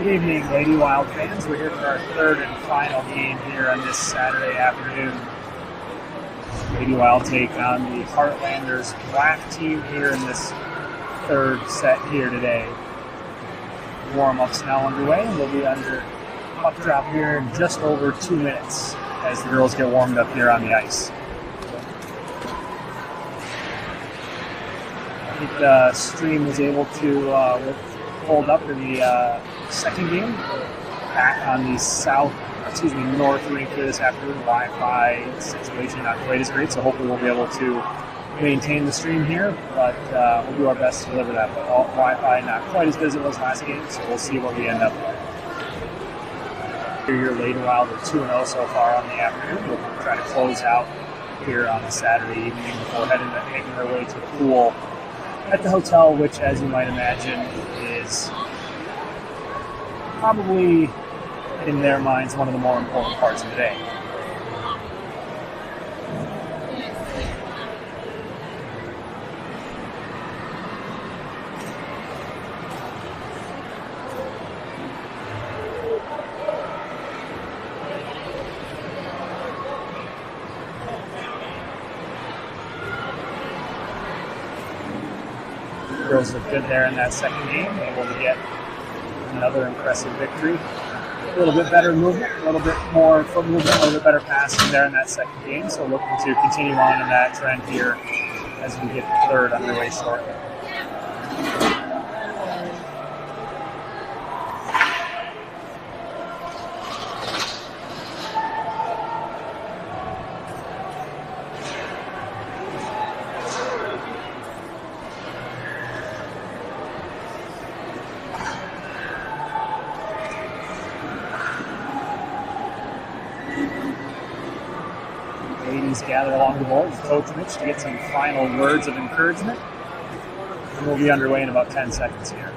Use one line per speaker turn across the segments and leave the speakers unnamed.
Good evening, Lady Wild fans. We're here for our third and final game here on this Saturday afternoon. Lady Wild take on the Heartlanders black team here in this third set here today. Warm-ups now underway, and we'll be under puck drop here in just over 2 minutes as the girls get warmed up here on the ice. I think the stream was able to hold up in the second game back on the north rink here this afternoon. Wi-Fi situation not quite as great, so hopefully we'll be able to maintain the stream here, but we'll do our best to deliver that. But Wi-Fi not quite as good as it was last game, so we'll see what we end up with. Here, Lady Wild are 2-0 so far on the afternoon. We'll try to close out here on the Saturday evening before making their way to the pool at the hotel, which, as you might imagine, is probably, in their minds, one of the more important parts of the day. The girls look good there in that second game, able to get another impressive victory. A little bit better movement, a little bit more foot movement, a little bit better passing there in that second game. So looking to continue on in that trend here as we get the third underway shortly. Ladies gather along the board with Coach Mitch to get some final words of encouragement. And we'll be underway in about 10 seconds here.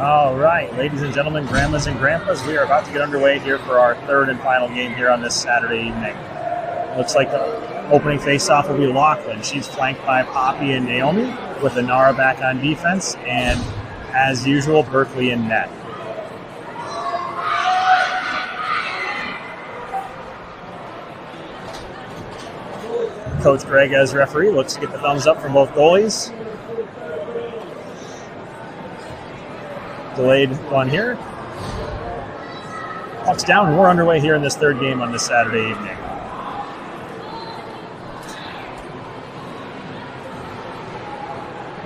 All right, ladies and gentlemen, grandmas and grandpas, we are about to get underway here for our third and final game here on this Saturday evening. Looks like the opening faceoff will be Lachlan. She's flanked by Poppy and Naomi, with Inara back on defense, and as usual, Berkeley in net. Coach Greg, as referee, looks to get the thumbs up from both goalies. Delayed one here. Puck's down, and we're underway here in this third game on this Saturday evening.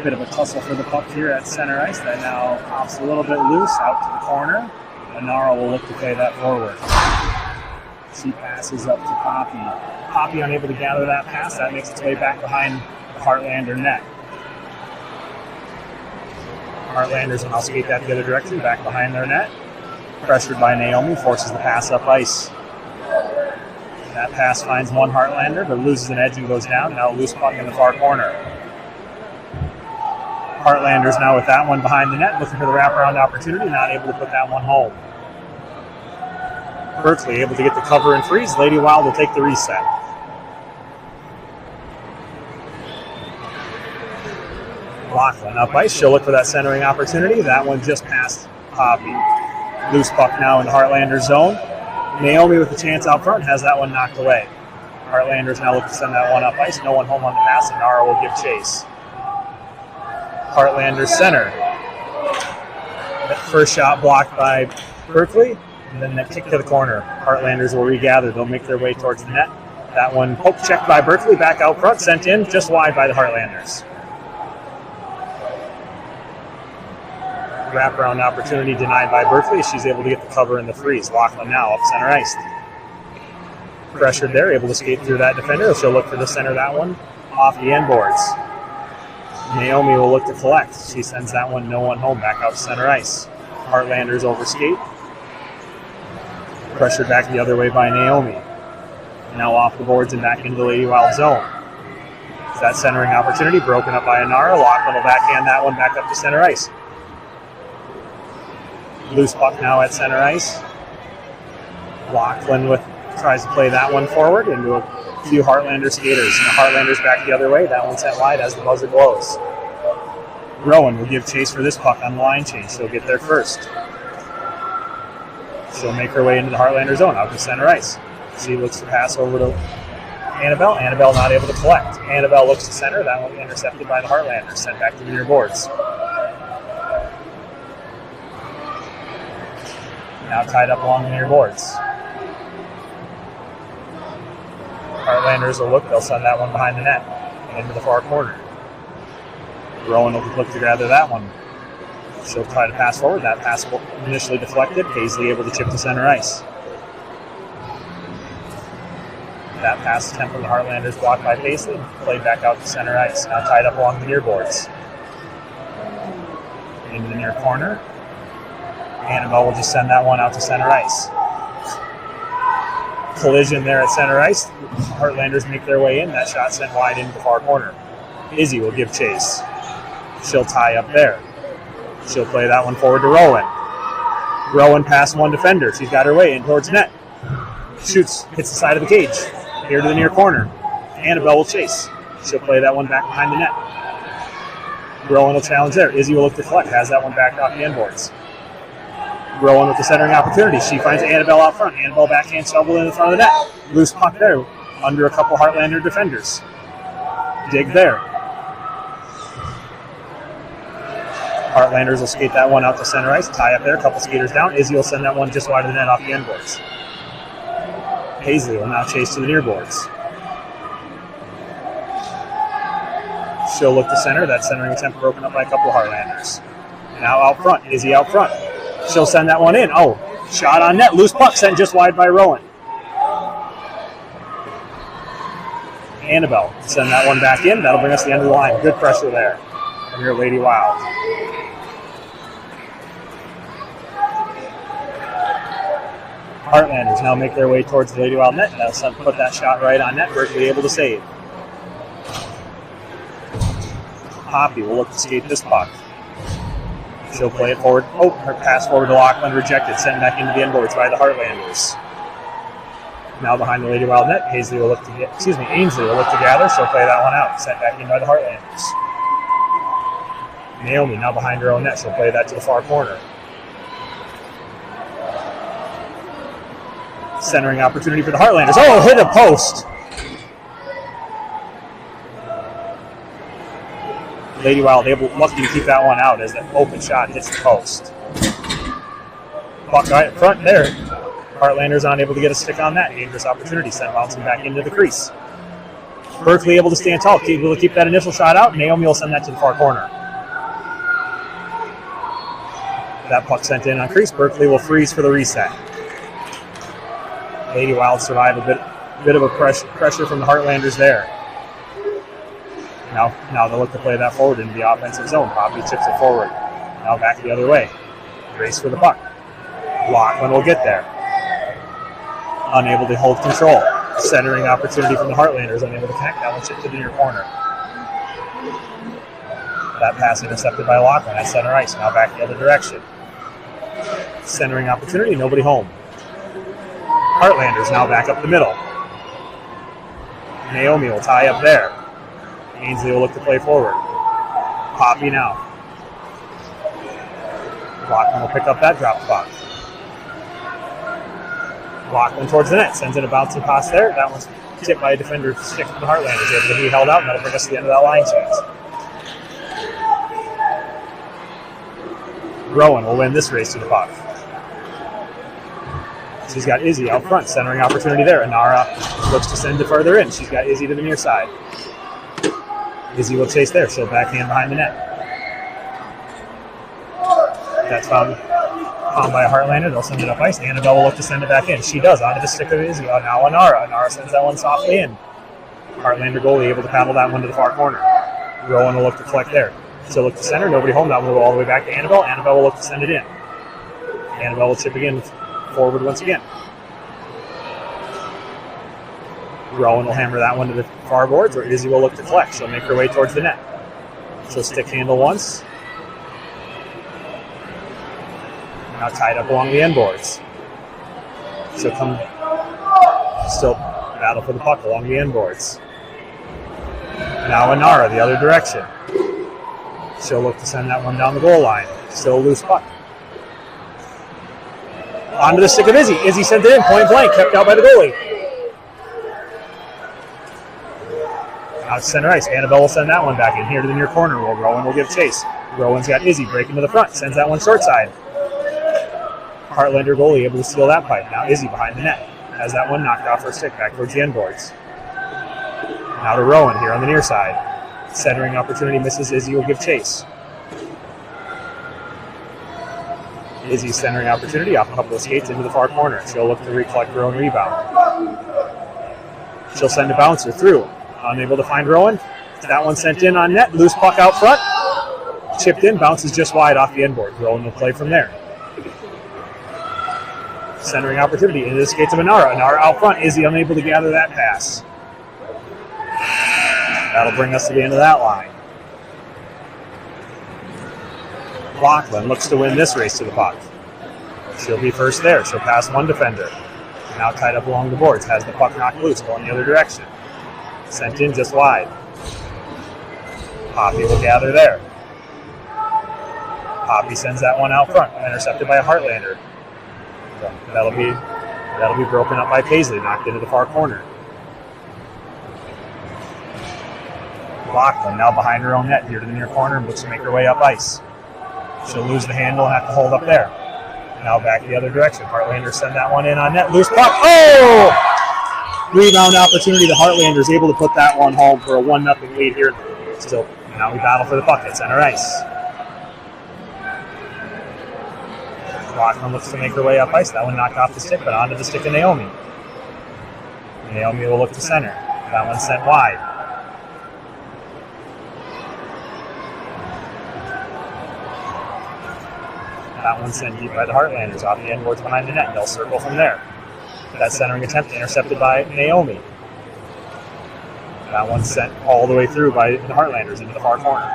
Bit of a tussle for the puck here at center ice. That now pops a little bit loose out to the corner. Inara will look to play that forward. She passes up to Poppy. Poppy unable to gather that pass. That makes its way back behind the Heartlander net. Heartlanders will skate that the other direction, back behind their net. Pressured by Naomi, forces the pass up ice. That pass finds one Heartlander, but loses an edge and goes down. Now a loose puck in the far corner. Heartlanders now with that one behind the net, looking for the wraparound opportunity, not able to put that one home. Berkeley able to get the cover and freeze. Lady Wild will take the reset. Lachlan up ice. She'll look for that centering opportunity. That one just passed Poppy. Loose puck now in the Heartlanders zone. Naomi with the chance out front has that one knocked away. Heartlanders now look to send that one up ice. No one home on the pass, and Nara will give chase. Heartlanders center. That first shot blocked by Berkeley, and then that kick to the corner. Heartlanders will regather. They'll make their way towards the net. That one poke checked by Berkeley, back out front, sent in just wide by the Heartlanders. Wraparound opportunity denied by Berkeley. She's able to get the cover in the freeze. Laughlin now up center ice. Pressured there, able to skate through that defender. She'll look for the center that one off the end boards. Naomi will look to collect. She sends that one, no one home, back out to center ice. Heartlanders over skate. Pressured back the other way by Naomi. Now off the boards and back into the Lady Wild zone. That centering opportunity broken up by Anara. Laughlin will backhand that one back up to center ice. Loose puck now at center ice. Laughlin tries to play that one forward into a few Heartlander skaters. And the Heartlanders back the other way. That one sent wide as the buzzer blows. Rowan will give chase for this puck on the line change. She'll get there first. She'll make her way into the Heartlander zone out to center ice. She looks to pass over to Annabelle. Annabelle not able to collect. Annabelle looks to center. That one intercepted by the Heartlanders. Sent back to the near boards. Now tied up along the near boards. Heartlanders will look. They'll send that one behind the net and into the far corner. Rowan will look to gather that one. She'll try to pass forward. That pass initially deflected. Paisley able to chip to center ice. That pass attempt from the Heartlanders blocked by Paisley. Played back out to center ice. Now tied up along the near boards. Into the near corner. Annabelle will just send that one out to center ice. Collision there at center ice. Heartlanders make their way in. That shot sent wide into the far corner. Izzy will give chase. She'll tie up there. She'll play that one forward to Rowan. Rowan past one defender. She's got her way in towards net. Shoots, hits the side of the cage. Here to the near corner. Annabelle will chase. She'll play that one back behind the net. Rowan will challenge there. Izzy will look to collect. Has that one backed off the end boards. Rowan with the centering opportunity. She finds Annabelle out front. Annabelle backhand shovel in the front of the net. Loose puck there under a couple Heartlander defenders. Dig there. Heartlanders will skate that one out to center ice. Tie up there. A couple skaters down. Izzy will send that one just wide of the net off the end boards. Paisley will now chase to the near boards. She'll look to center. That centering attempt broken up by a couple of Heartlanders. Now out front. Izzy out front. She'll send that one in. Oh, shot on net. Loose puck sent just wide by Rowan. Annabelle send that one back in. That'll bring us to the end of the line. Good pressure there from your Lady Wild. Heartlanders now make their way towards the Lady Wild net. That'll put that shot right on net. Berkeley able to save. Poppy will look to skate this puck. She'll play it forward. Oh, her pass forward to Laughlin rejected. Sent back into the end boards by the Heartlanders. Now behind the Lady Wild net, Ainsley will look to gather. She'll play that one out. Sent back in by the Heartlanders. Naomi now behind her own net. She'll play that to the far corner. Centering opportunity for the Heartlanders. Oh, hit a post. Lady Wild lucky to keep that one out as that open shot hits the post. Puck right in front there. Heartlanders unable to get a stick on that. Dangerous opportunity. Sent bouncing back into the crease. Berkeley able to stand tall. Able to keep that initial shot out. Naomi will send that to the far corner. That puck sent in on crease. Berkeley will freeze for the reset. Lady Wild survive a bit of a pressure from the Heartlanders there. Now they'll look to play that forward into the offensive zone. Poppy chips it forward. Now back the other way. Race for the puck. Laughlin will get there. Unable to hold control. Centering opportunity from the Heartlanders. Unable to connect. That one chipped to the near corner. That pass intercepted by Laughlin at center ice. Now back the other direction. Centering opportunity. Nobody home. Heartlanders now back up the middle. Naomi will tie up there. Ainsley will look to play forward. Poppy now. Laughlin will pick up that drop puck. Laughlin towards the net. Sends in a bouncing pass there. That one's tipped by a defender. Stick from the Heartlanders. Able to be held out, and that'll bring us to the end of that line change. Rowan will win this race to the puck. She's got Izzy out front. Centering opportunity there. Anara looks to send it further in. She's got Izzy to the near side. Izzy will chase there. She'll backhand behind the net. That's found by a Heartlander. They'll send it up ice. Annabelle will look to send it back in. She does, onto the stick of Izzy. Now Anara. Anara sends that one softly in. Heartlander goalie able to paddle that one to the far corner. Rowan will look to collect there. She'll look to center. Nobody home. That one will go all the way back to Annabelle. Annabelle will look to send it in. Annabelle will chip again forward once again. Rowan will hammer that one to the far boards, or Izzy will look to collect. She'll make her way towards the net. She'll stick handle once. Now tied up along the end boards. She'll come, still battle for the puck along the end boards. Now Anara, the other direction. She'll look to send that one down the goal line. Still a loose puck. Onto the stick of Izzy. Izzy sent it in, point blank, kept out by the goalie. Out to center ice. Annabelle will send that one back in here to the near corner. Rowan will give chase. Rowan's got Izzy breaking to the front. Sends that one short side. Heartlander goalie able to steal that pipe. Now Izzy behind the net. Has that one knocked off her stick back towards the end boards. Now to Rowan here on the near side. Centering opportunity misses. Izzy will give chase. Izzy's centering opportunity off a couple of skates into the far corner. She'll look to recollect her own rebound. She'll send a bouncer through. Unable to find Rowan. That one sent in on net. Loose puck out front. Chipped in. Bounces just wide off the end board. Rowan will play from there. Centering opportunity into the skates of Anara. Anara out front. Izzy unable to gather that pass. That'll bring us to the end of that line. Lachlan looks to win this race to the puck. She'll be first there. She'll pass one defender. Now tied up along the boards. Has the puck knocked loose, going the other direction. Sent in just wide. Poppy will gather there. Poppy sends that one out front, intercepted by a Heartlander. That'll be broken up by Paisley, knocked into the far corner. Lachlan now behind her own net here to the near corner and looks to make her way up ice. She'll lose the handle and have to hold up there. Now back the other direction. Heartlanders send that one in on net. Loose puck. Oh! Rebound opportunity. The Heartlanders able to put that one home for a 1-0 lead here. Still, now we battle for the puck at center ice. Lachlan looks to make her way up ice. That one knocked off the stick, but onto the stick of Naomi. Naomi will look to center. That one sent wide. That one sent deep by the Heartlanders off the end boards behind the net. They'll circle from there. That centering attempt intercepted by Naomi. That one sent all the way through by the Heartlanders into the far corner.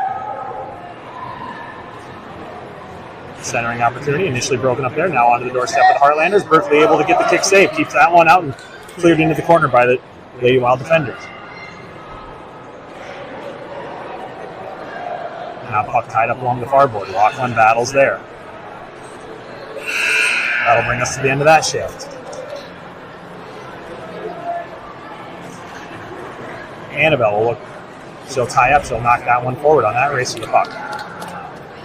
Centering opportunity initially broken up there. Now onto the doorstep of the Heartlanders. Berkeley able to get the kick save. Keeps that one out and cleared into the corner by the Lady Wild defenders. Now puck tied up along the far board. Lachlan battles there. That'll bring us to the end of that shift. Annabelle will look. She'll tie up. She'll knock that one forward on that race to the puck.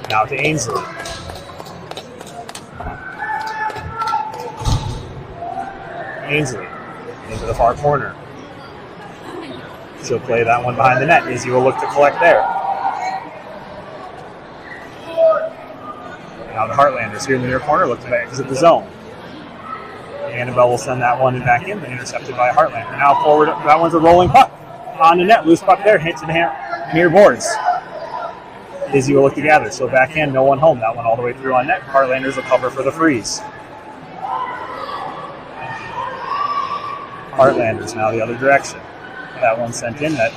Now to Ainsley. Ainsley into the far corner. She'll play that one behind the net. Izzy will look to collect there. Now the Heartlanders here in the near corner look to exit the zone. Annabelle will send that one back in, but intercepted by a Heartlander. Now forward, that one's a rolling puck. On the net, loose puck there, hits the near boards. Izzy will look to gather, so backhand, no one home. That one all the way through on net. Heartlanders will cover for the freeze. Heartlanders now the other direction. That one sent in, that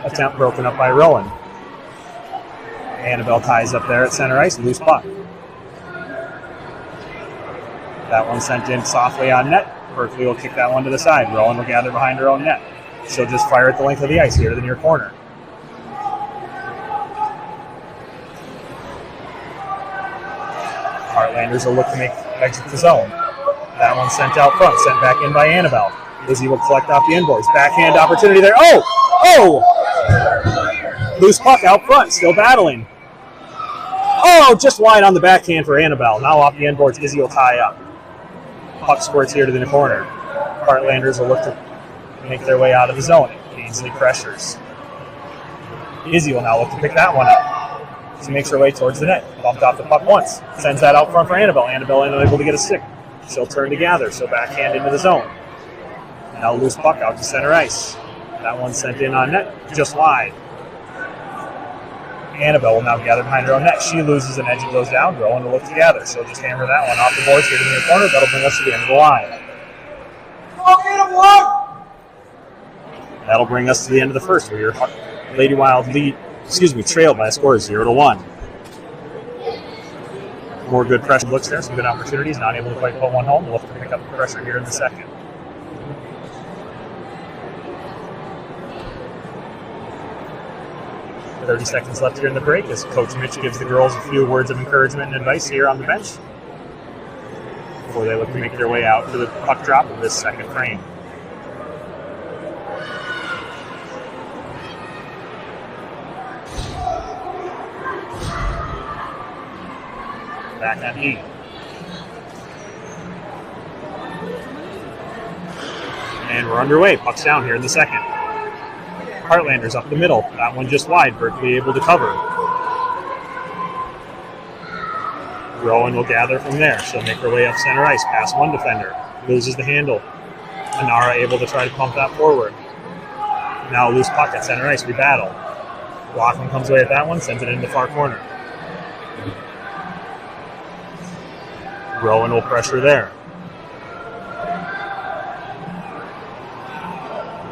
attempt broken up by Rowan. Annabelle ties up there at center ice, loose puck. That one sent in softly on net. Berkeley will kick that one to the side. Rowan will gather behind her own net. She'll just fire at the length of the ice here to the near corner. Heartlanders will look to exit the zone. That one sent out front, sent back in by Annabelle. Izzy will collect off the inboards. Backhand opportunity there. Oh! Loose puck out front, still battling. Oh, just wide on the backhand for Annabelle. Now off the inboards, Izzy will tie up. Puck squirts here to the corner. Heartlanders will look to make their way out of the zone. Ainsley pressures. Izzy will now look to pick that one up. She makes her way towards the net. Bumped off the puck once. Sends that out front for Annabelle. Annabelle unable to get a stick. She'll turn to gather. She'll backhand into the zone. Now loose puck out to center ice. That one sent in on net, just wide. Annabelle will now gather behind her own net. She loses an edge and goes down. Rowan will look to gather. She'll just hammer that one off the boards here to the near corner. That'll bring us to the end of the line. That'll bring us to the end of the first, where your Lady Wild trailed by a score of 0-1. More good pressure looks there, some good opportunities. Not able to quite put one home. We'll have to pick up the pressure here in the second. .30 seconds left here in the break as Coach Mitch gives the girls a few words of encouragement and advice here on the bench before they look to make their way out to the puck drop of this second frame. Back on E. And we're underway. Puck's down here in the second. Heartlanders up the middle. That one just wide. Berkeley able to cover. Rowan will gather from there. She'll make her way up center ice. Past one defender. Loses the handle. Anara able to try to pump that forward. Now a loose puck at center ice. We battle. Lachlan comes away at that one. Sends it into the far corner. Rowan will pressure there.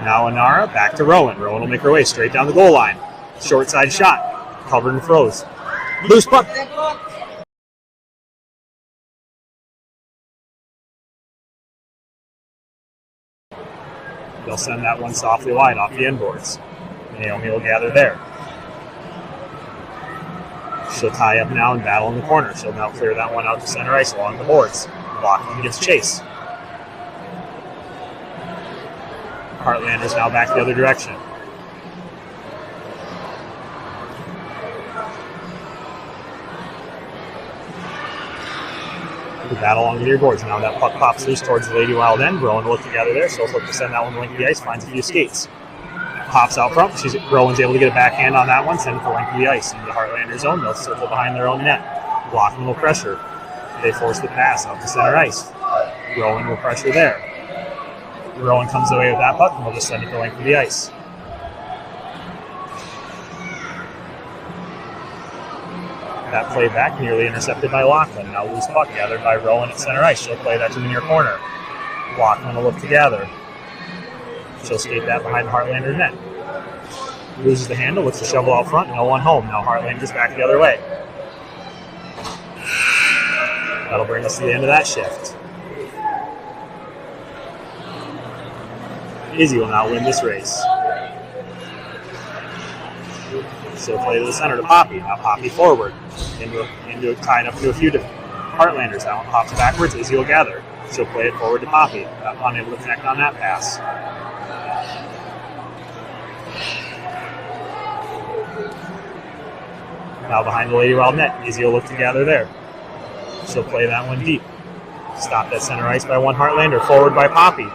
Now Anara, back to Rowan. Rowan will make her way straight down the goal line. Short side shot. Covered and froze. Loose puck. They'll send that one softly wide off the end boards. Naomi will gather there. She'll tie up now and battle in the corner. She'll now clear that one out to center ice along the boards. Lachlan gets chase. Heartlanders now back the other direction. The battle along the near boards. Now that puck pops loose towards the Lady Wild end. Rowan will look together there. She'll look to send that one to length of the ice. Finds a few skates. Pops out front. Rowan's able to get a backhand on that one. Send it to length of the ice. Into the Heartlanders zone. They'll circle behind their own net. Lachlan will pressure. They force the pass out to center ice. Rowan will pressure there. Rowan comes away with that puck, and we'll just send it to length of the ice. That play back nearly intercepted by Lachlan. Now loose puck gathered by Rowan at center ice. She'll play that to the near corner. Lachlan will look to gather. She'll skate that behind the Heartlander net. Loses the handle, looks to shovel out front, no one home. Now Heartlanders back the other way. That'll bring us to the end of that shift. Izzy will now win this race. She'll play to the center to Poppy. Now Poppy forward. Tied up to a few Heartlanders. That one pops backwards. Izzy will gather. She'll play it forward to Poppy. Unable to connect on that pass. Now behind the Lady Wild net. Izzy will look to gather there. She'll play that one deep. Stopped at center ice by one Heartlander. Forward by Poppy.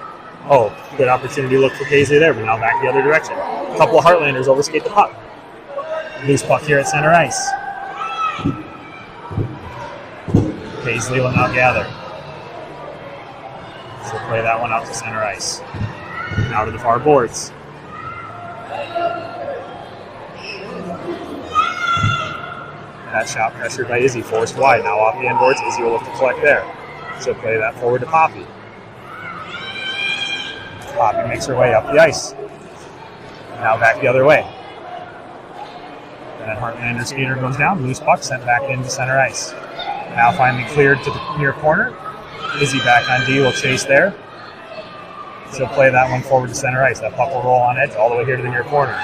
Oh, good opportunity to look for Paisley there, but now back the other direction. A couple of Heartlanders overskate the puck. Loose puck here at center ice. Paisley will now gather. She'll play that one out to center ice. Now to the far boards. That shot pressured by Izzy, forced wide. Now off the end boards, Izzy will look to collect there. She'll play that forward to Poppy. Poppy makes her way up the ice. Now back the other way. And then Heartlander skater goes down. Loose puck sent back into center ice. Now finally cleared to the near corner. Izzy back on D will chase there. She'll play that one forward to center ice. That puck will roll on edge all the way here to the near corner.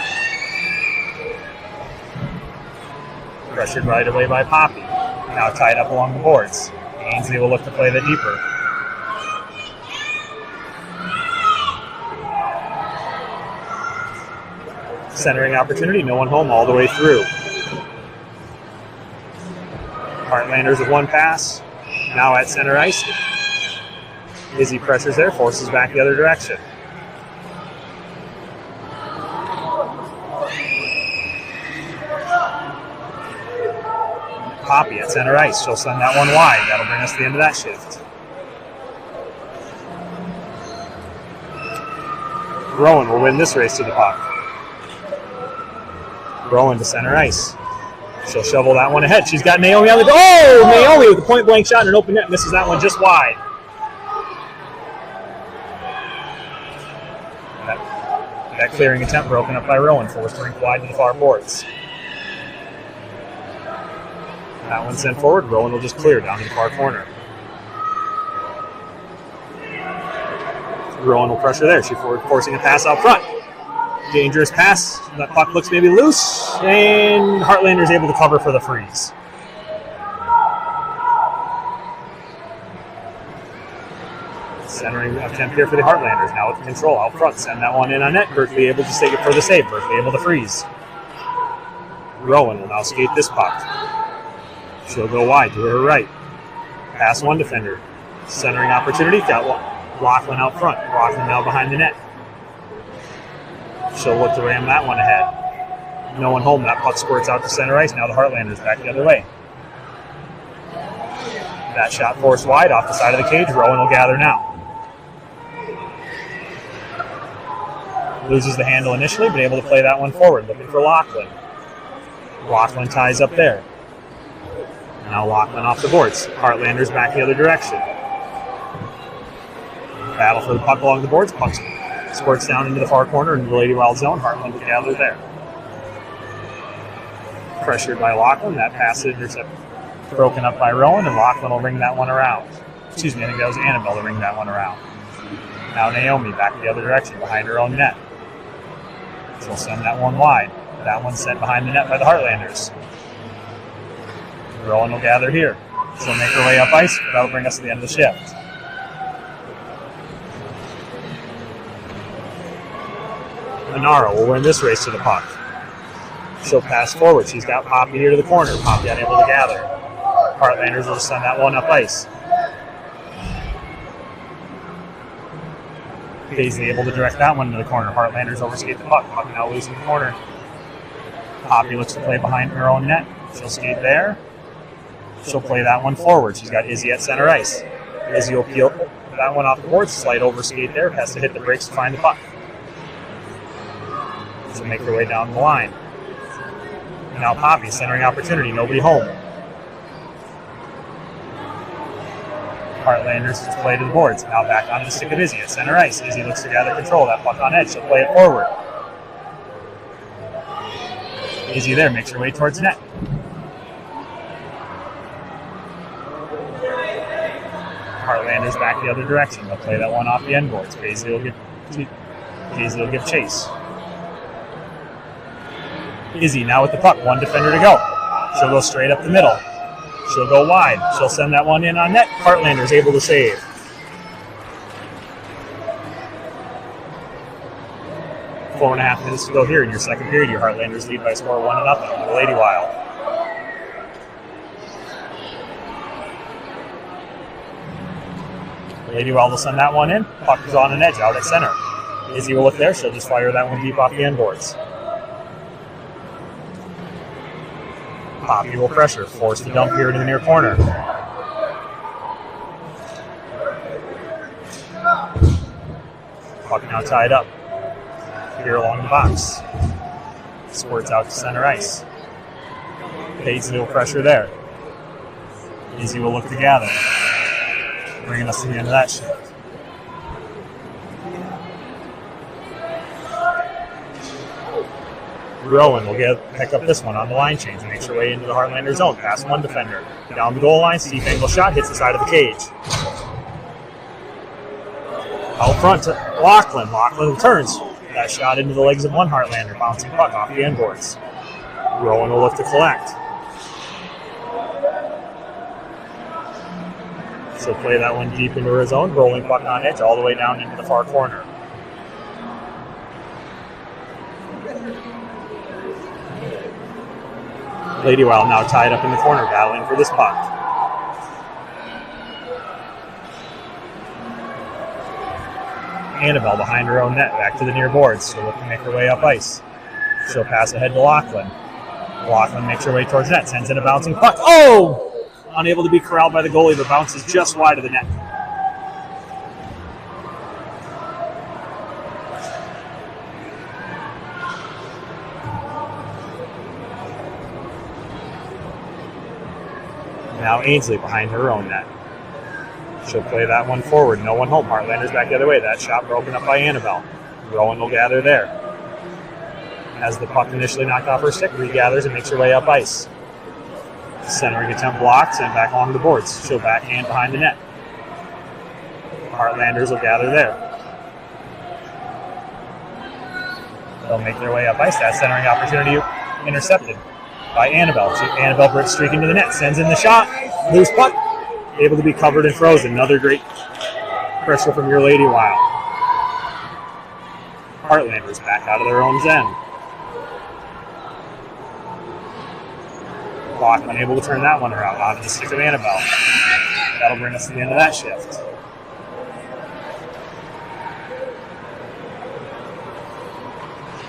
Pressured right away by Poppy. Now tied up along the boards. Ainsley will look to play the deeper. Centering opportunity, no one home all the way through. Heartlanders with one pass. Now at center ice. Izzy pressures there, forces back the other direction. Poppy at center ice. She'll send that one wide. That'll bring us to the end of that shift. Rowan will win this race to the puck. Rowan to center ice. She'll shovel that one ahead. She's got Naomi on the goal. Oh, Naomi with a point-blank shot and an open net. Misses that one just wide. That clearing attempt broken up by Rowan. Forced to rink wide to the far boards. That one sent forward. Rowan will just clear down to the far corner. Rowan will pressure there. She's forcing a pass out front. Dangerous pass. That puck looks maybe loose. And Heartlanders able to cover for the freeze. Centering attempt here for the Heartlanders. Now with control out front. Send that one in on net. Berkeley able to take it for the save. Berkeley able to freeze. Rowan will now skate this puck. She'll go wide to her right. Pass one defender. Centering opportunity. Got Lachlan out front. Lachlan now behind the net. She'll look to ram that one ahead. No one home. That puck squirts out to center ice. Now the Heartlanders back the other way. That shot forced wide off the side of the cage. Rowan will gather now. Loses the handle initially, but able to play that one forward. Looking for Lachlan. Lachlan ties up there. Now Lachlan off the boards. Heartlanders back the other direction. Battle for the puck along the boards. Puck squirts down into the far corner into the Lady Wild zone. Heartland will gather there. Pressured by Lachlan. That pass intercept broken up by Rowan, and Lachlan will ring that one around. Excuse me, I think that was Annabelle to ring that one around. Now Naomi back the other direction behind her own net. She'll send that one wide. That one's sent behind the net by the Heartlanders. Rowan will gather here. She'll make her way up ice, but that'll bring us to the end of the shift. Monaro will win this race to the puck. She'll pass forward. She's got Poppy here to the corner. Poppy unable to gather. Heartlanders will just send that one up ice. Paisley able to direct that one into the corner. Heartlanders overskate the puck. Puck now losing the corner. Poppy looks to play behind her own net. She'll skate there. She'll play that one forward. She's got Izzy at center ice. Izzy will peel that one off the board. Slight overskate there. Has to hit the brakes to find the puck. She'll make her way down the line. Now Poppy, centering opportunity. Nobody home. Heartlanders just play to the boards. Now back on the stick of Izzy at center ice. Izzy looks to gather control. That puck on edge. She'll play it forward. Izzy there makes her way towards net. Heartlanders back the other direction. They'll play that one off the end boards. Paisley will give chase. Izzy now with the puck. One defender to go. She'll go straight up the middle. She'll go wide. She'll send that one in on net. Heartlanders able to save. 4.5 minutes to go here in your second period. Your Heartlanders lead by a score of 1-0 over the Lady Wild. Lady Wild will send that one in. Puck is on an edge out at center. Izzy will look there. She'll just fire that one deep off the end boards. Poppy will pressure, force the dump here into the near corner. Puck now tied up here along the box. Squirts out to center ice. Paisley will pressure there. Izzy will look to gather, bringing us to the end of that shift. Rowan will pick up this one on the line change and makes her way into the Heartlander zone. Past one defender. Down the goal line, steep angle shot, hits the side of the cage. Out front to Lachlan. Lachlan turns. That shot into the legs of one Heartlander, bouncing puck off the end boards. Rowan will look to collect. She'll play that one deep into her zone, rolling puck on edge all the way down into the far corner. Lady Wild now tied up in the corner, battling for this puck. Annabelle behind her own net, back to the near boards. She'll look to make her way up ice. She'll pass ahead to Lachlan. Laughlin makes her way towards net, sends in a bouncing puck. Oh! Unable to be corralled by the goalie, but bounces just wide of the net. Now Ainsley behind her own net. She'll play that one forward. No one home. Heartlanders back the other way. That shot broken up by Annabelle. Rowan will gather there. As the puck initially knocked off her stick, regathers and makes her way up ice. Centering attempt blocked and back along the boards. She'll backhand behind the net. Heartlanders will gather there. They'll make their way up ice. That centering opportunity intercepted by Annabelle. Annabelle streaking to the net, sends in the shot. Loose puck. Able to be covered and frozen. Another great pressure from your Lady Wild. Heartlanders back out of their own end. Block unable to turn that one around onto the stick of Annabelle. That'll bring us to the end of that shift.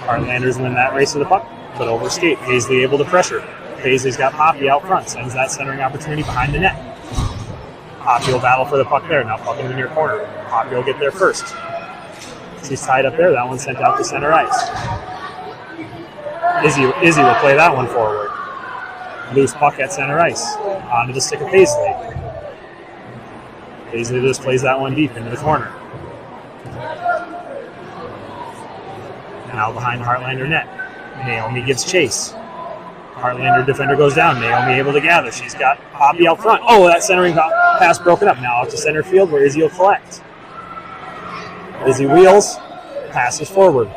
Heartlanders win that race to the puck, but overskate. Paisley able to pressure. Paisley's got Poppy out front, sends that centering opportunity behind the net. Poppy will battle for the puck there, now puck in the near corner. Poppy will get there first. She's tied up there, that one's sent out to center ice. Izzy will play that one forward. Loose puck at center ice, onto the stick of Paisley. Paisley just plays that one deep into the corner. Now behind the Heartlander net, Naomi gives chase. Heartlander defender goes down. Naomi able to gather. She's got Poppy out front. Oh, that centering pass broken up. Now out to center field where Izzy will collect. Izzy wheels, passes forward.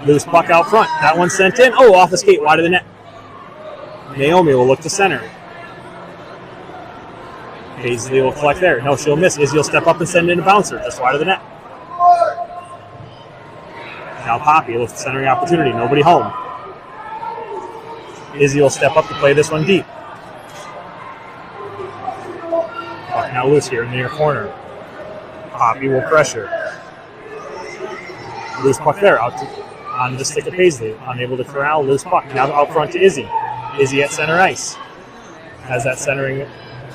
Loose puck out front. That one's sent in. Oh, off the skate, wide of the net. Naomi will look to center. Paisley will collect there. No, she'll miss. Izzy will step up and send in a bouncer just wide of the net. Now Poppy with the centering opportunity. Nobody home. Izzy will step up to play this one deep. Puck now loose here in the near corner. Poppy will pressure. Loose puck there, out on the stick of Paisley. Unable to corral, loose puck. Now out front to Izzy. Izzy at center ice. Has that centering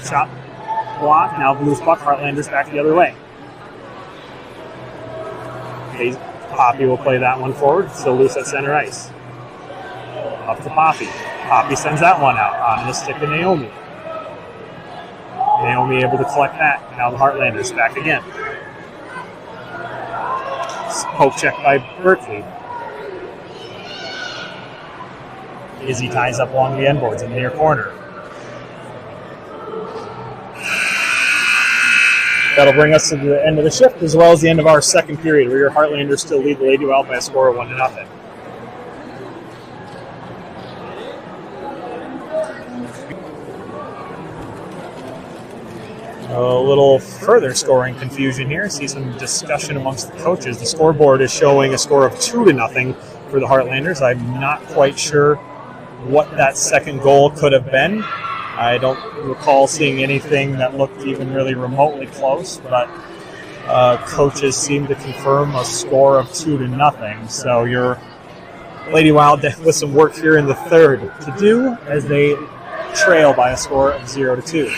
shot blocked. Now loose puck, Heartlanders back the other way. Poppy will play that one forward, still loose at center ice. Up to Poppy. Poppy sends that one out on the stick of Naomi. Naomi able to collect that. Now the Heartlanders back again. Poke check by Berkeley. Izzy ties up along the end boards in the near corner. That'll bring us to the end of the shift, as well as the end of our second period, where your Heartlanders still lead the Lady Wild by a score of 1-0. A little further scoring confusion here. See some discussion amongst the coaches. The scoreboard is showing a score of 2-0 for the Heartlanders. I'm not quite sure what that second goal could have been. I don't recall seeing anything that looked even really remotely close, but coaches seem to confirm a score of 2-0. So your Lady Wild with some work here in the third to do as they trail by a score of 0-2.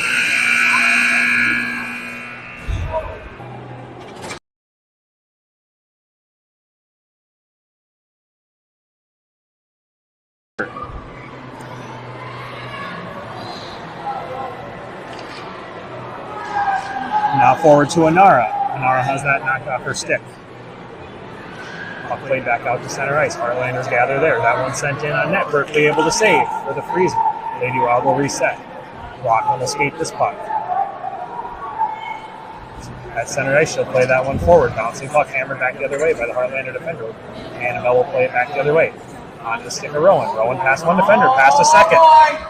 Now forward to Anara. Anara has that knocked off her stick. Puck played back out to center ice. Heartlanders gather there. That one sent in on net. Berkeley able to save for the freezer. Lady Wild will reset. Rockland will skate this puck. At center ice, she'll play that one forward. Bouncing puck hammered back the other way by the Heartlander defender. Annabelle will play it back the other way. On to the stick of Rowan. Rowan past one defender, past a second.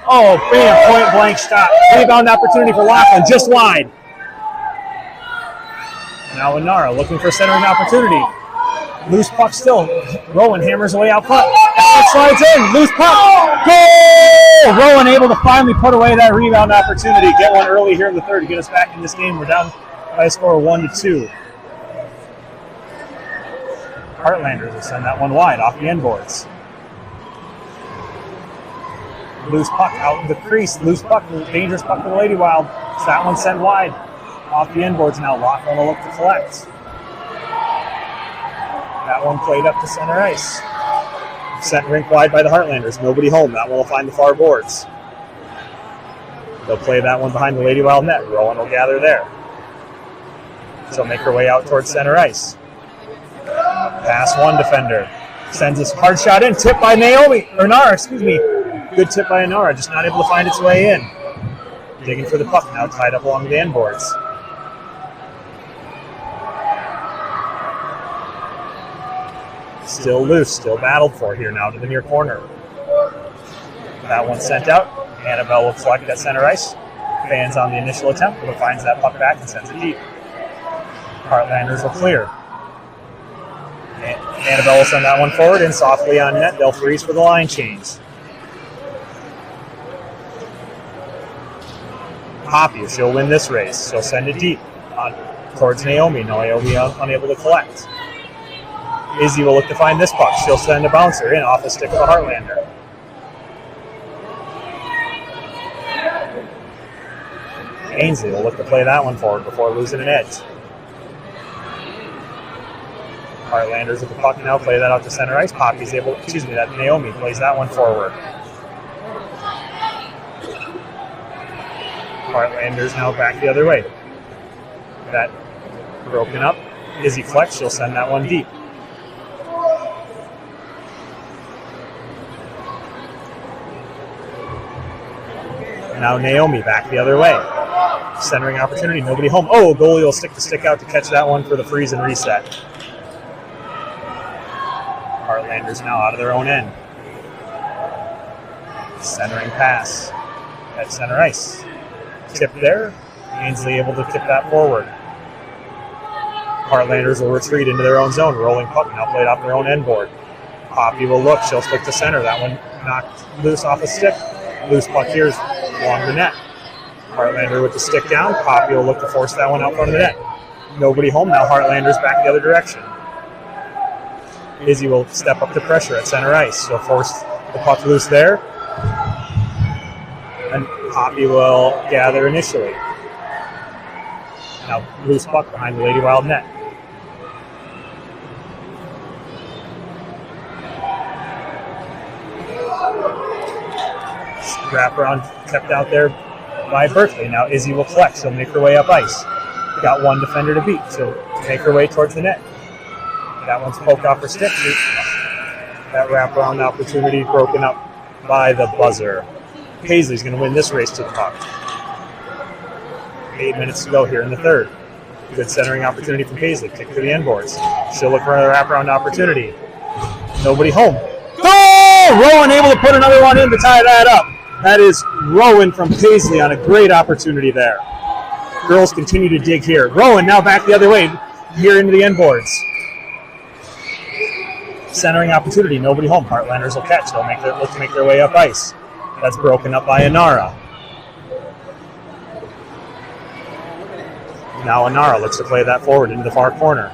Oh, bam, point blank shot. Rebound opportunity for Laughlin, just wide. Now Anara looking for centering opportunity. Loose puck still. Rowan hammers away out front. Slides in. Loose puck. Goal! Rowan able to finally put away that rebound opportunity. Get one early here in the third to get us back in this game. We're down by a score of 1-2. Heartlanders will send that one wide off the end boards. Loose puck out in the crease. Loose puck, dangerous puck for the Lady Wild. So that one sent wide. Off the inboards now. Laughlin will look to collect. That one played up to center ice. Sent rink wide by the Heartlanders. Nobody home. That one will find the far boards. They'll play that one behind the Lady Wild net. Rowan will gather there. She'll make her way out towards center ice. Pass one defender. Sends this hard shot in. Tip by Nara, excuse me. Good tip by Nara. Just not able to find its way in. Digging for the puck now. Tied up along the end boards. Still loose. Still battled for here now to the near corner. That one sent out. Annabelle will collect at center ice. Fans on the initial attempt, but finds that puck back and sends it deep. Heartlanders will clear. Annabelle will send that one forward and softly on net. They'll freeze for the line change. Poppy, she'll win this race. She'll send it deep towards Naomi. Naomi unable to collect. Izzy will look to find this puck. She'll send a bouncer in off the stick of a Heartlander. Ainsley will look to play that one forward before losing an edge. Heartlanders with the puck now play that out to center ice. Naomi plays that one forward. Heartlanders now back the other way. That broken up. Izzy flex, she'll send that one deep. Now Naomi back the other way. Centering opportunity, nobody home. Oh, goalie will stick the stick out to catch that one for the freeze and reset. Heartlanders now out of their own end. Centering pass at center ice. Tip there. Ainsley able to tip that forward. Heartlanders will retreat into their own zone. Rolling puck now played off their own end board. Poppy will look. She'll stick to center. That one knocked loose off the stick. Loose puck here along the net. Heartlander with the stick down. Poppy will look to force that one out front of the net. Nobody home now. Heartlanders back the other direction. Izzy will step up to pressure at center ice. She'll force the puck loose there. And Poppy will gather initially. Now loose puck behind the Lady Wild net. Wraparound kept out there by Berkeley. Now Izzy will collect. She'll make her way up ice. Got one defender to beat. She'll make her way towards the net. That one's poked off her stick. That wraparound opportunity broken up by the buzzer. Paisley's going to win this race to the puck. 8 minutes to go here in the third. Good centering opportunity from Paisley. Kick to the end boards. She'll look for another wraparound opportunity. Nobody home. Oh! Rowan able to put another one in to tie that up. That is Rowan from Paisley on a great opportunity there. Girls continue to dig here. Rowan now back the other way here into the end boards. Centering opportunity, nobody home. Heartlanders will catch. They'll look to make their way up ice. That's broken up by Anara. Now Anara looks to play that forward into the far corner.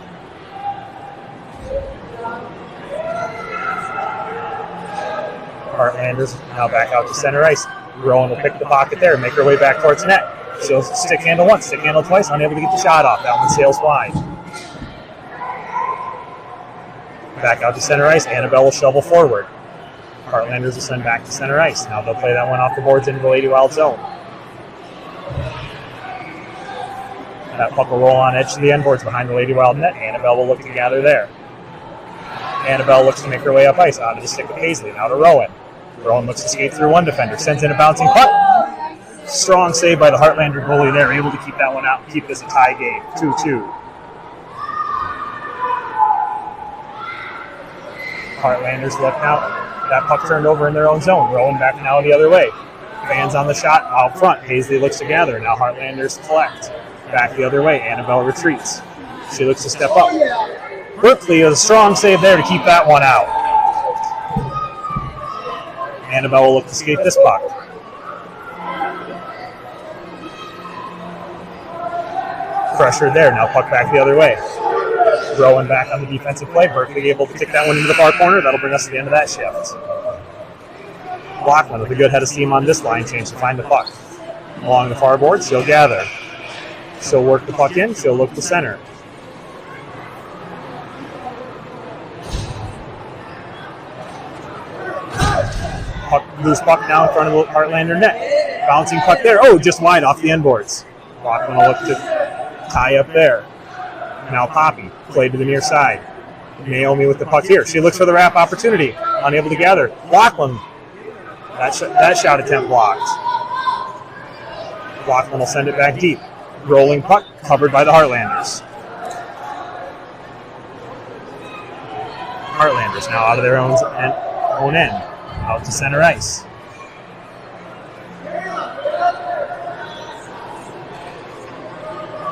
Heartlanders now back out to center ice. Rowan will pick the pocket there, make her way back towards net. She'll stick handle once, stick handle twice, unable to get the shot off. That one sails wide. Back out to center ice. Annabelle will shovel forward. Heartlanders will send back to center ice. Now they'll play that one off the boards into the Lady Wild zone. That puck will roll on edge to the end boards behind the Lady Wild net. Annabelle will look to gather there. Annabelle looks to make her way up ice. Onto the stick of Paisley. Now to Rowan. Rowan looks to skate through one defender. Sends in a bouncing puck. Strong save by the Heartlander goalie there. Able to keep that one out and keep this a tie game. 2-2. Heartlanders look now. That puck turned over in their own zone. Rowan back now the other way. Fans on the shot out front. Paisley looks to gather. Now Heartlanders collect. Back the other way. Annabelle retreats. She looks to step up. Berkeley with a strong save there to keep that one out. Annabelle will look to skate this puck. Pressure there. Now puck back the other way. Rowan back on the defensive play. Berkeley able to kick that one into the far corner. That'll bring us to the end of that shift. Lachlan with a good head of steam on this line change to find the puck. Along the far board, she'll gather. She'll work the puck in, she'll look to center. Loose puck now in front of the Heartlander net. Bouncing puck there. Oh, just wide off the end boards. Lachlan will look to tie up there. Now Poppy, played to the near side. Naomi with the puck here. She looks for the wrap opportunity. Unable to gather. Lachlan. That shot attempt blocked. Lachlan will send it back deep. Rolling puck covered by the Heartlanders. Heartlanders now out of their own end. Out to center ice.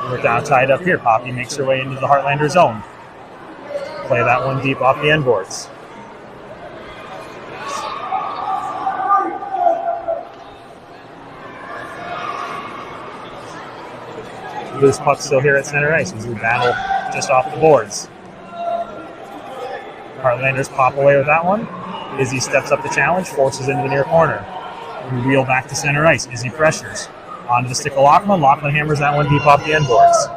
We're now tied up here. Poppy makes her way into the Heartlander zone. Play that one deep off the end boards. Loose puck still here at center ice as we battle just off the boards. Heartlanders pop away with that one. Izzy steps up the challenge, forces into the near corner. We wheel back to center ice. Izzy pressures. Onto the stick of Lachlan. Lachlan hammers that one deep off the end boards.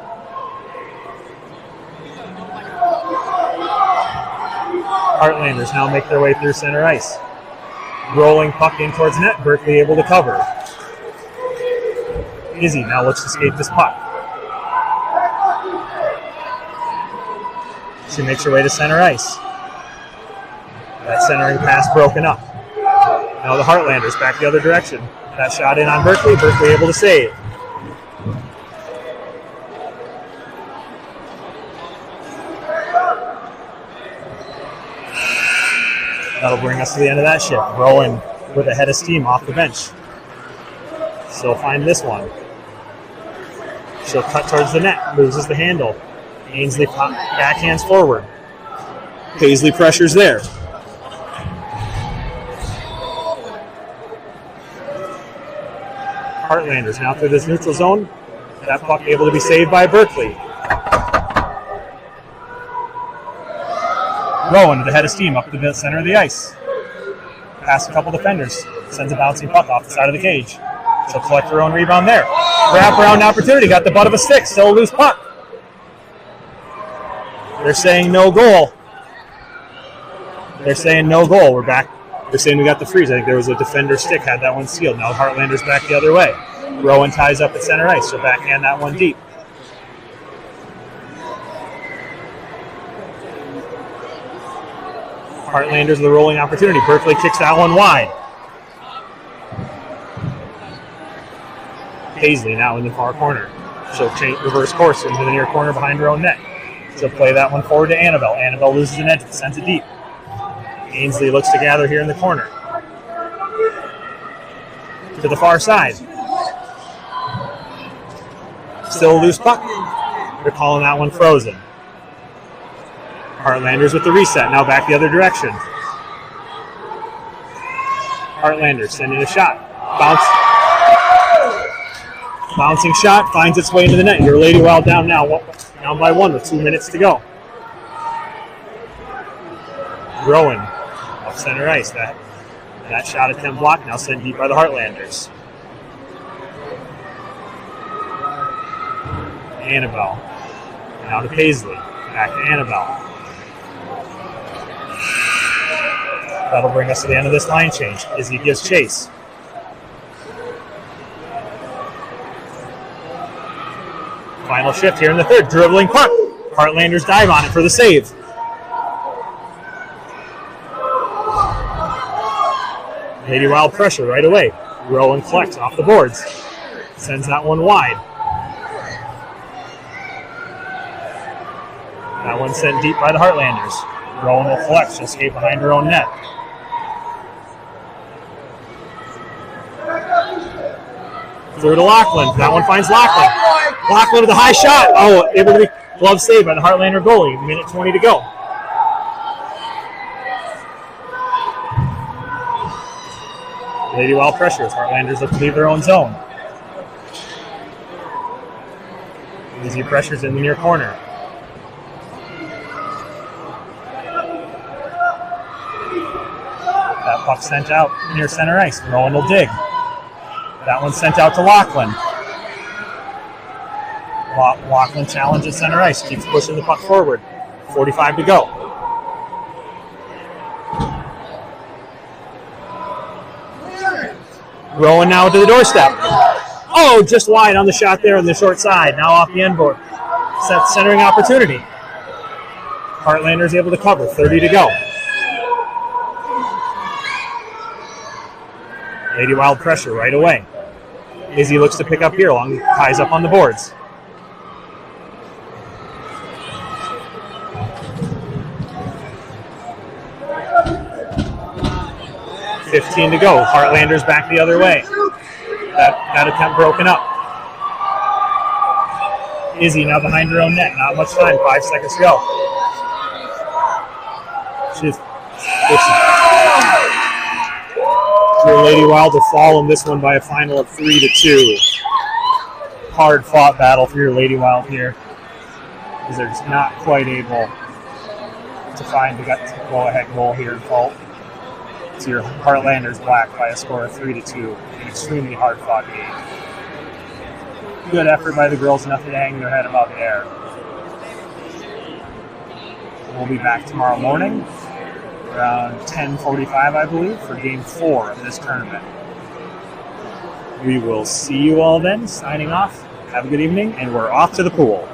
Heartlanders now make their way through center ice. Rolling puck in towards net. Berkeley able to cover. Izzy now looks to skate this puck. She makes her way to center ice. That centering pass broken up. Now the Heartlanders back the other direction. That shot in on Berkeley. Berkeley able to save. That'll bring us to the end of that shift. Rowan with a head of steam off the bench. She'll find this one. She'll cut towards the net. Loses the handle. Ainsley backhands forward. Paisley pressures there. Heartlanders now through this neutral zone. That puck able to be saved by Berkeley. Rowan with a head of steam up the center of the ice. Past a couple defenders. Sends a bouncing puck off the side of the cage. She'll collect her own rebound there. Wraparound opportunity. Got the butt of a stick. Still a loose puck. They're saying no goal. They're saying no goal. We're back. They're saying we got the freeze. I think there was a defender stick, had that one sealed. Now Heartlanders back the other way. Rowan ties up at center ice. She'll backhand that one deep. Heartlanders the rolling opportunity. Berkeley kicks that one wide. Paisley now in the far corner. She'll reverse course into the near corner behind her own net. She'll play that one forward to Annabelle. Annabelle loses an edge, sends it deep. Ainsley looks to gather here in the corner. To the far side. Still a loose puck. They're calling that one frozen. Heartlanders with the reset. Now back the other direction. Heartlanders sending a shot. Bouncing shot finds its way into the net. Your Lady Wild down now. Down by one with 2 minutes to go. Rowan off center ice. That shot attempt blocked. Now sent deep by the Heartlanders. Annabelle. Now to Paisley. Back to Annabelle. That'll bring us to the end of this line change. Izzy gives chase. Final shift here in the third. Dribbling puck. Heartlanders dive on it for the save. Lady Wild pressure right away. Rowan collects off the boards. Sends that one wide. That one sent deep by the Heartlanders. Rowan will collect. She'll skate behind her own net. Through to Lachlan. That one finds Lachlan. Lachlan with a high shot. Oh, able to be glove saved by the Heartlander goalie. Minute 20 to go. Lady Wild pressures. Heartlanders look to leave their own zone. Easy pressures in the near corner. That puck sent out near center ice. Rowan will dig. That one's sent out to Lachlan. Lachlan challenges center ice. Keeps pushing the puck forward. 45 to go. Rowan now to the doorstep. Oh, just wide on the shot there on the short side. Now off the end board. Set centering opportunity. Heartlanders able to cover. 30 to go. Lady Wild pressure right away. Izzy looks to pick up here. Long ties up on the boards. $15 to go. Heartlanders back the other way. That attempt broken up. Izzy now behind her own net. Not much time. 5 seconds to go. Your Lady Wild to fall in this one by a final of 3-2. Hard fought battle for your Lady Wild here, because they're just not quite able to find the go-ahead goal here in fault. So your Heartlanders black by a score of 3-2. An extremely hard fought game. Good effort by the girls, nothing to hang their head above the air. We'll be back tomorrow morning around 10:45, I believe, for Game 4 of this tournament. We will see you all then. Signing off. Have a good evening, and we're off to the pool.